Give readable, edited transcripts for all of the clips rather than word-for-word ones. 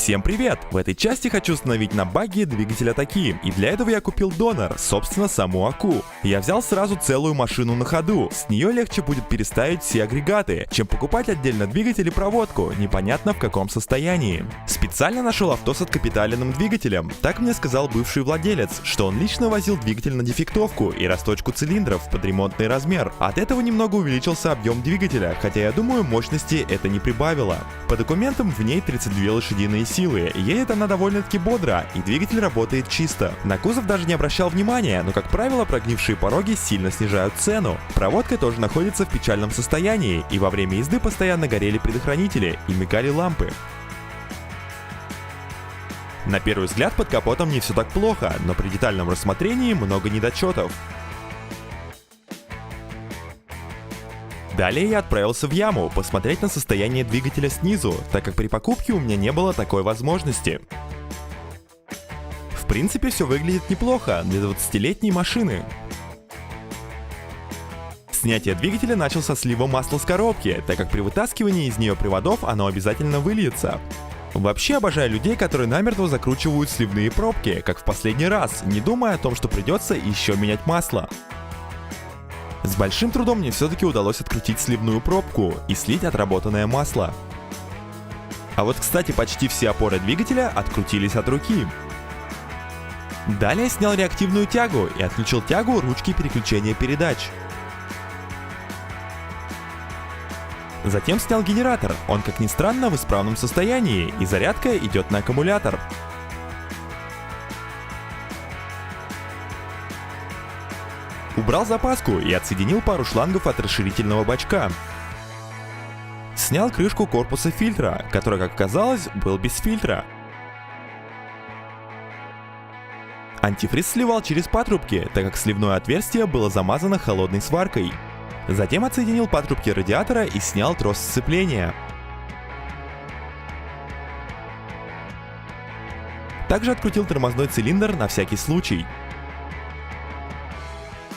Всем привет! В этой части хочу установить на багги двигатель Атаки, и для этого я купил Донор, собственно саму Аку. Я взял сразу целую машину на ходу, с нее легче будет переставить все агрегаты, чем покупать отдельно двигатель и проводку, непонятно в каком состоянии. Специально нашел авто с откапиталенным двигателем, так мне сказал бывший владелец, что он лично возил двигатель на дефектовку и расточку цилиндров под ремонтный размер. От этого немного увеличился объем двигателя, хотя я думаю, мощности это не прибавило. По документам в ней 32 лошадиные силы, едет она довольно-таки бодро, и двигатель работает чисто. На кузов даже не обращал внимания, но как правило прогнившие пороги сильно снижают цену. Проводка тоже находится в печальном состоянии, и во время езды постоянно горели предохранители и мигали лампы. На первый взгляд под капотом не все так плохо, но при детальном рассмотрении много недочетов. Далее я отправился в яму посмотреть на состояние двигателя снизу, так как при покупке у меня не было такой возможности. В принципе, все выглядит неплохо для 20-летней машины. Снятие двигателя начал со слива масла с коробки, так как при вытаскивании из нее приводов оно обязательно выльется. Вообще обожаю людей, которые намертво закручивают сливные пробки, как в последний раз, не думая о том, что придется еще менять масло. С большим трудом мне все-таки удалось открутить сливную пробку и слить отработанное масло. А вот, кстати, почти все опоры двигателя открутились от руки. Далее снял реактивную тягу и отключил тягу ручки переключения передач. Затем снял генератор, он, как ни странно, в исправном состоянии, и зарядка идет на аккумулятор. Убрал запаску и отсоединил пару шлангов от расширительного бачка. Снял крышку корпуса фильтра, который, как оказалось, был без фильтра. Антифриз сливал через патрубки, так как сливное отверстие было замазано холодной сваркой. Затем отсоединил патрубки радиатора и снял трос сцепления. Также открутил тормозной цилиндр на всякий случай.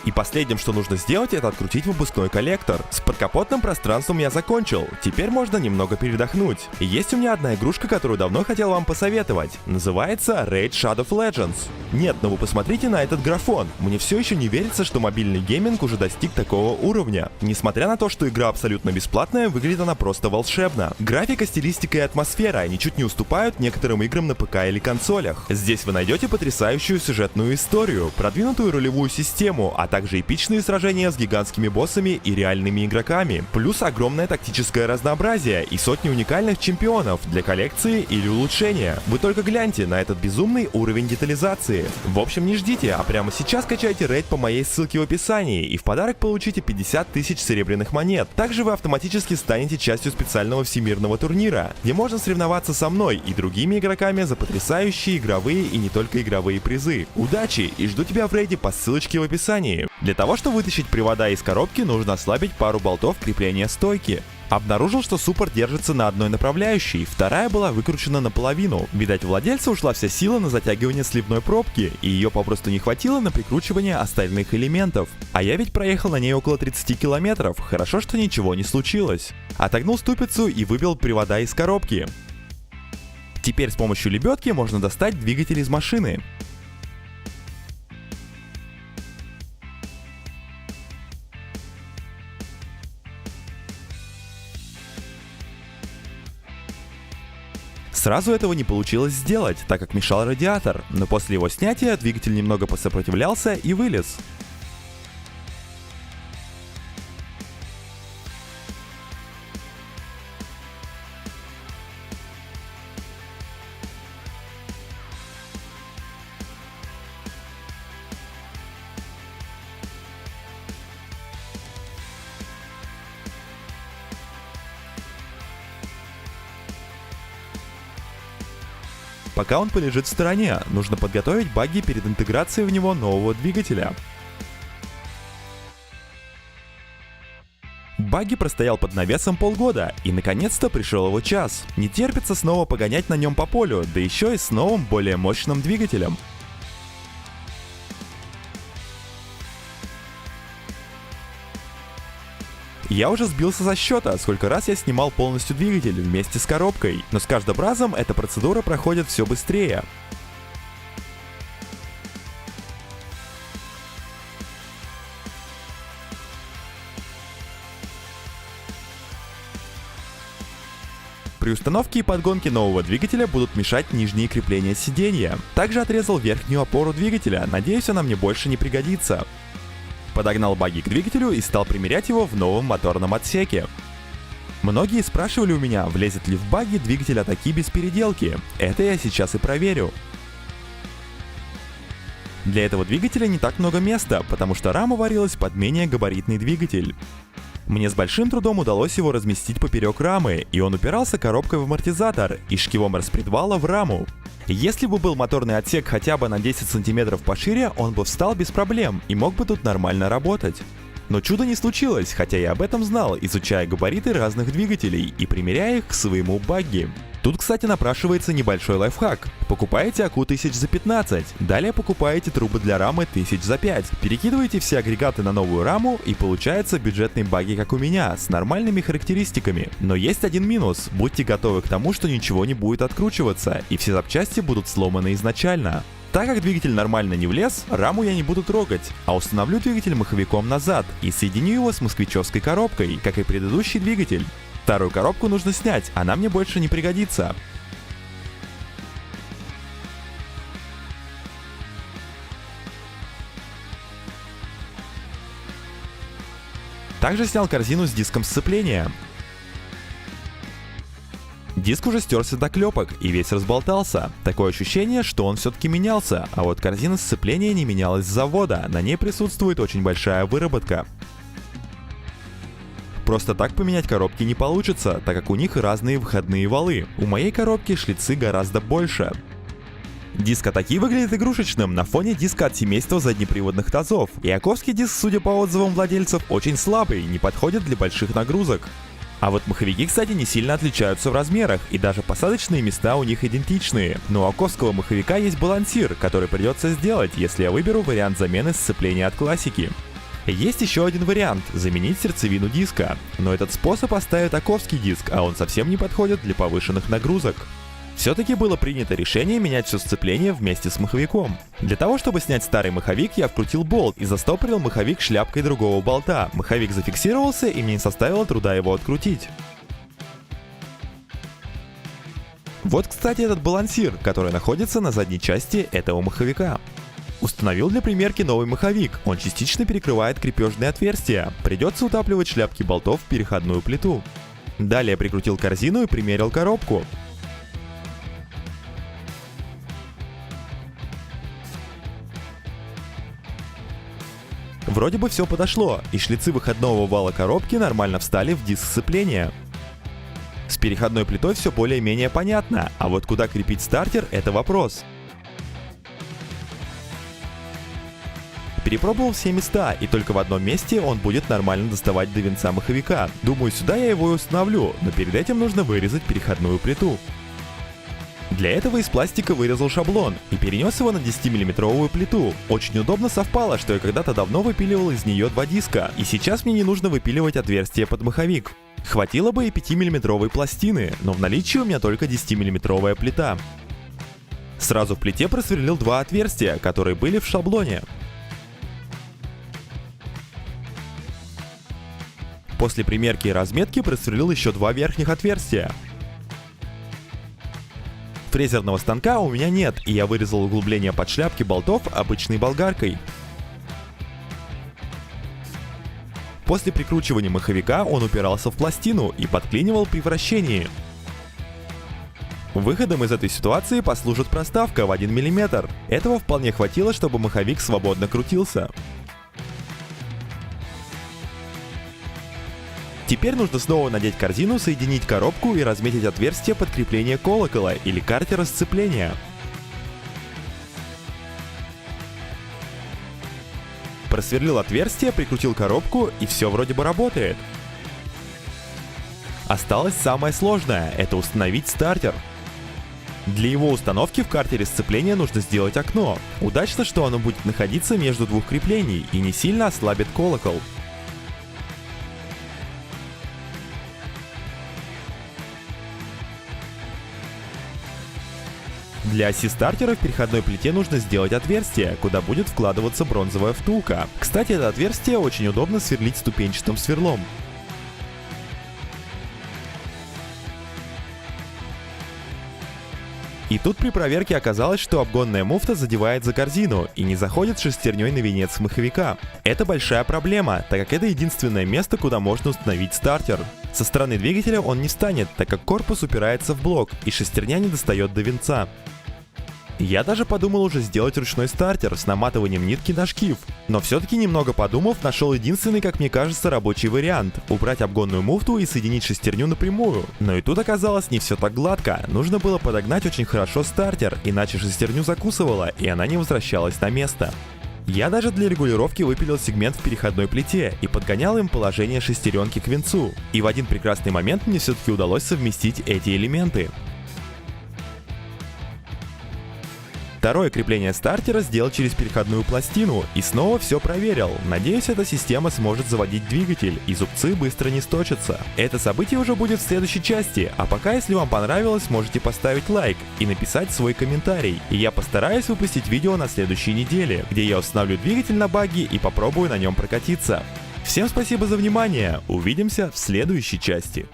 И последним, что нужно сделать, это открутить выпускной коллектор. С подкапотным пространством я закончил, теперь можно немного передохнуть. Есть у меня одна игрушка, которую давно хотел вам посоветовать. Называется Raid Shadow Legends. Нет, но вы посмотрите на этот графон. Мне все еще не верится, что мобильный гейминг уже достиг такого уровня. Несмотря на то, что игра абсолютно бесплатная, выглядит она просто волшебно. Графика, стилистика и атмосфера ничуть не уступают некоторым играм на ПК или консолях. Здесь вы найдете потрясающую сюжетную историю, продвинутую рулевую систему, а также эпичные сражения с гигантскими боссами и реальными игроками, плюс огромное тактическое разнообразие и сотни уникальных чемпионов для коллекции или улучшения. Вы только гляньте на этот безумный уровень детализации. В общем, не ждите, а прямо сейчас качайте рейд по моей ссылке в описании и в подарок получите 50 тысяч серебряных монет. Также вы автоматически станете частью специального всемирного турнира, где можно соревноваться со мной и другими игроками за потрясающие игровые и не только игровые призы. Удачи и жду тебя в рейде по ссылочке в описании. Для того, чтобы вытащить привода из коробки, нужно ослабить пару болтов крепления стойки. Обнаружил, что суппорт держится на одной направляющей, вторая была выкручена наполовину. Видать, у владельца ушла вся сила на затягивание сливной пробки, и ее попросту не хватило на прикручивание остальных элементов. А я ведь проехал на ней около 30 километров, хорошо, что ничего не случилось. Отогнул ступицу и выбил привода из коробки. Теперь с помощью лебедки можно достать двигатель из машины. Сразу этого не получилось сделать, так как мешал радиатор, но после его снятия двигатель немного посопротивлялся и вылез. Пока он полежит в стороне, нужно подготовить багги перед интеграцией в него нового двигателя. Багги простоял под навесом полгода, и наконец-то пришел его час. Не терпится снова погонять на нем по полю, да еще и с новым, более мощным двигателем. Я уже сбился со счета, сколько раз я снимал полностью двигатель вместе с коробкой, но с каждым разом эта процедура проходит все быстрее. При установке и подгонке нового двигателя будут мешать нижние крепления сиденья. Также отрезал верхнюю опору двигателя, надеюсь, она мне больше не пригодится. Подогнал багги к двигателю и стал примерять его в новом моторном отсеке. Многие спрашивали у меня, влезет ли в багги двигатель Атаки без переделки. Это я сейчас и проверю. Для этого двигателя не так много места, потому что рама варилась под менее габаритный двигатель. Мне с большим трудом удалось его разместить поперек рамы, и он упирался коробкой в амортизатор и шкивом распредвала в раму. Если бы был моторный отсек хотя бы на 10 сантиметров пошире, он бы встал без проблем и мог бы тут нормально работать. Но чуда не случилось, хотя я об этом знал, изучая габариты разных двигателей и примеряя их к своему багги. Тут, кстати, напрашивается небольшой лайфхак. Покупаете АКУ 1000 за 15, далее покупаете трубы для рамы 1000 за 5, перекидываете все агрегаты на новую раму и получается бюджетный багги, как у меня, с нормальными характеристиками. Но есть один минус, будьте готовы к тому, что ничего не будет откручиваться и все запчасти будут сломаны изначально. Так как двигатель нормально не влез, раму я не буду трогать, а установлю двигатель маховиком назад и соединю его с москвичевской коробкой, как и предыдущий двигатель. Старую коробку нужно снять, она мне больше не пригодится. Также снял корзину с диском сцепления. Диск уже стерся до клепок и весь разболтался. Такое ощущение, что он все-таки менялся, а вот корзина сцепления не менялась с завода, на ней присутствует очень большая выработка. Просто так поменять коробки не получится, так как у них разные выходные валы. У моей коробки шлицы гораздо больше. Диск Атаки выглядит игрушечным на фоне диска от семейства заднеприводных тазов. И оковский диск, судя по отзывам владельцев, очень слабый, не подходит для больших нагрузок. А вот маховики, кстати, не сильно отличаются в размерах, и даже посадочные места у них идентичные. Но у оковского маховика есть балансир, который придется сделать, если я выберу вариант замены сцепления от классики. Есть еще один вариант – заменить сердцевину диска, но этот способ оставит оковский диск, а он совсем не подходит для повышенных нагрузок. Все-таки было принято решение менять все сцепление вместе с маховиком. Для того, чтобы снять старый маховик, я вкрутил болт и застопорил маховик шляпкой другого болта. Маховик зафиксировался, и мне не составило труда его открутить. Вот, кстати, этот балансир, который находится на задней части этого маховика. Установил для примерки новый маховик, он частично перекрывает крепежные отверстия, придется утапливать шляпки болтов в переходную плиту. Далее прикрутил корзину и примерил коробку. Вроде бы все подошло, и шлицы выходного вала коробки нормально встали в диск сцепления. С переходной плитой все более-менее понятно, а вот куда крепить стартер – это вопрос. Перепробовал все места, и только в одном месте он будет нормально доставать до винца маховика. Думаю, сюда я его и установлю, но перед этим нужно вырезать переходную плиту. Для этого из пластика вырезал шаблон и перенес его на 10-мм плиту. Очень удобно совпало, что я когда-то давно выпиливал из нее два диска, и сейчас мне не нужно выпиливать отверстие под маховик. Хватило бы и 5-мм пластины, но в наличии у меня только 10-мм плита. Сразу в плите просверлил два отверстия, которые были в шаблоне. После примерки и разметки просверлил еще два верхних отверстия. Фрезерного станка у меня нет, и я вырезал углубление под шляпки болтов обычной болгаркой. После прикручивания маховика он упирался в пластину и подклинивал при вращении. Выходом из этой ситуации послужит проставка в 1 мм. Этого вполне хватило, чтобы маховик свободно крутился. Теперь нужно снова надеть корзину, соединить коробку и разметить отверстие под крепление колокола или картера сцепления. Просверлил отверстие, прикрутил коробку, и все вроде бы работает. Осталось самое сложное – это установить стартер. Для его установки в картере сцепления нужно сделать окно. Удачно, что оно будет находиться между двух креплений и не сильно ослабит колокол. Для оси стартера в переходной плите нужно сделать отверстие, куда будет вкладываться бронзовая втулка. Кстати, это отверстие очень удобно сверлить ступенчатым сверлом. И тут при проверке оказалось, что обгонная муфта задевает за корзину и не заходит шестерней на венец маховика. Это большая проблема, так как это единственное место, куда можно установить стартер. Со стороны двигателя он не встанет, так как корпус упирается в блок и шестерня не достает до венца. Я даже подумал уже сделать ручной стартер с наматыванием нитки на шкив, но все-таки немного подумав, нашел единственный, как мне кажется, рабочий вариант – убрать обгонную муфту и соединить шестерню напрямую. Но и тут оказалось не все так гладко, нужно было подогнать очень хорошо стартер, иначе шестерню закусывала и она не возвращалась на место. Я даже для регулировки выпилил сегмент в переходной плите и подгонял им положение шестеренки к венцу. И в один прекрасный момент мне все-таки удалось совместить эти элементы. Второе крепление стартера сделал через переходную пластину и снова все проверил. Надеюсь, эта система сможет заводить двигатель и зубцы быстро не сточатся. Это событие уже будет в следующей части, а пока, если вам понравилось, можете поставить лайк и написать свой комментарий. И я постараюсь выпустить видео на следующей неделе, где я установлю двигатель на багги и попробую на нем прокатиться. Всем спасибо за внимание, увидимся в следующей части.